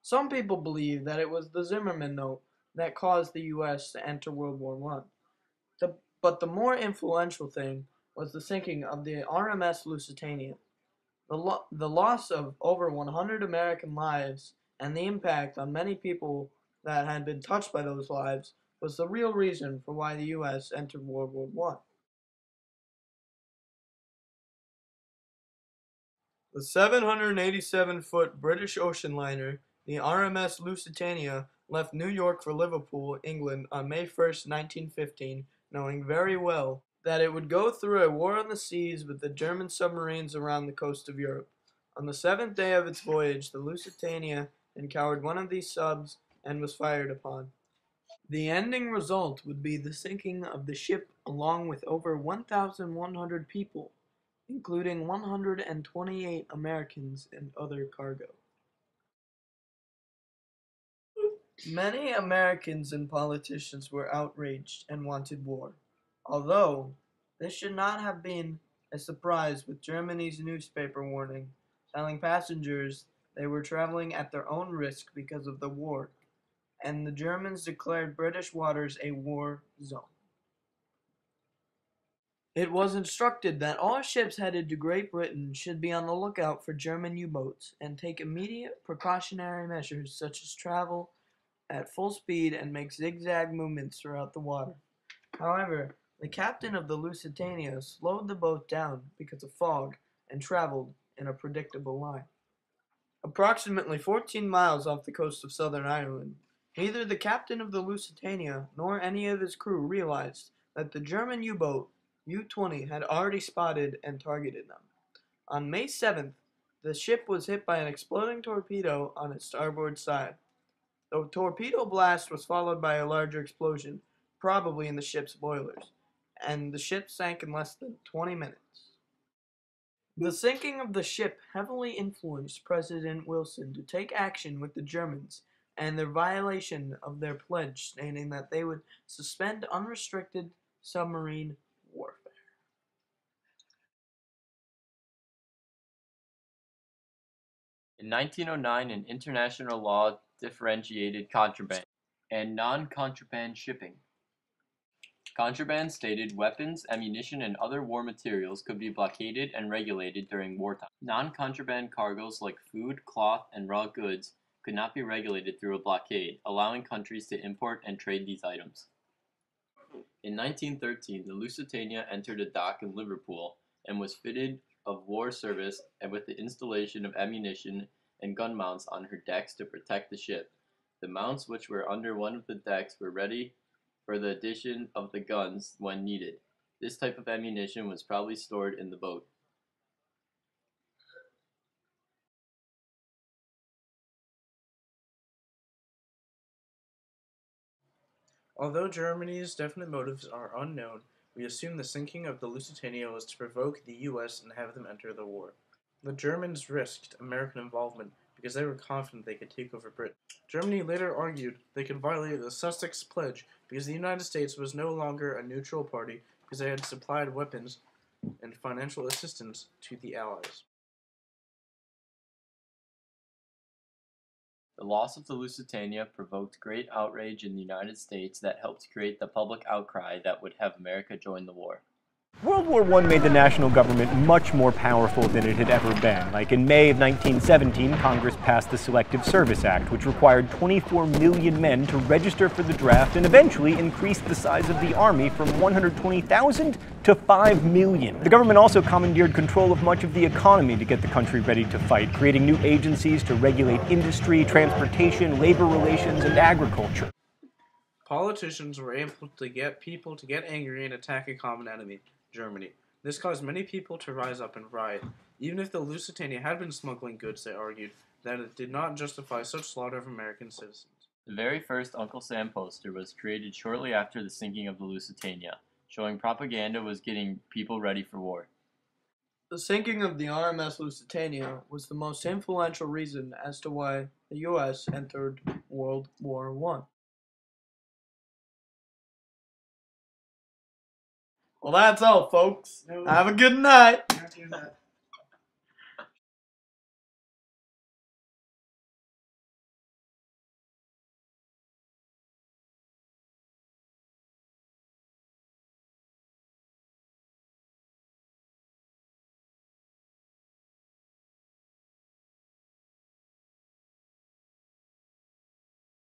Some people believe that it was the Zimmerman Note that caused the U.S. to enter World War I. But the more influential thing was the sinking of the RMS Lusitania. The loss of over 100 American lives and the impact on many people that had been touched by those lives was the real reason for why the U.S. entered World War I. The 787-foot British ocean liner, the RMS Lusitania, left New York for Liverpool, England on May 1st, 1915, knowing very well that it would go through a war on the seas with the German submarines around the coast of Europe. On the seventh day of its voyage, the Lusitania encountered one of these subs and was fired upon. The ending result would be the sinking of the ship along with over 1,100 people, including 128 Americans and other cargo. Many Americans and politicians were outraged and wanted war, although this should not have been a surprise with Germany's newspaper warning, telling passengers they were traveling at their own risk because of the war, and the Germans declared British waters a war zone. It was instructed that all ships headed to Great Britain should be on the lookout for German U-boats and take immediate precautionary measures such as travel at full speed and make zigzag movements throughout the water. However, the captain of the Lusitania slowed the boat down because of fog and traveled in a predictable line. Approximately 14 miles off the coast of southern Ireland, neither the captain of the Lusitania nor any of his crew realized that the German U-boat U-20 had already spotted and targeted them. On May 7th, the ship was hit by an exploding torpedo on its starboard side. The torpedo blast was followed by a larger explosion, probably in the ship's boilers, and the ship sank in less than 20 minutes. The sinking of the ship heavily influenced President Wilson to take action with the Germans and their violation of their pledge, stating that they would suspend unrestricted submarine warfare. In 1909, an international law differentiated contraband and non-contraband shipping. Contraband stated weapons, ammunition, and other war materials could be blockaded and regulated during wartime. Non-contraband cargoes like food, cloth, and raw goods could not be regulated through a blockade, allowing countries to import and trade these items. In 1913, the Lusitania entered a dock in Liverpool and was fitted of war service and with the installation of ammunition and gun mounts on her decks to protect the ship. The mounts which were under one of the decks were ready for the addition of the guns when needed. This type of ammunition was probably stored in the boat. Although Germany's definite motives are unknown, we assume the sinking of the Lusitania was to provoke the U.S. and have them enter the war. The Germans risked American involvement because they were confident they could take over Britain. Germany later argued they could violate the Sussex Pledge because the United States was no longer a neutral party because they had supplied weapons and financial assistance to the Allies. The loss of the Lusitania provoked great outrage in the United States that helped create the public outcry that would have America join the war. World War I made the national government much more powerful than it had ever been. Like in May of 1917, Congress passed the Selective Service Act, which required 24 million men to register for the draft and eventually increased the size of the army from 120,000 to 5 million. The government also commandeered control of much of the economy to get the country ready to fight, creating new agencies to regulate industry, transportation, labor relations, and agriculture. Politicians were able to get people to get angry and attack a common enemy, Germany. This caused many people to rise up and riot. Even if the Lusitania had been smuggling goods, they argued that it did not justify such slaughter of American citizens. The very first Uncle Sam poster was created shortly after the sinking of the Lusitania, showing propaganda was getting people ready for war. The sinking of the RMS Lusitania was the most influential reason as to why the U.S. entered World War I. Well, that's all, folks. Have a good night.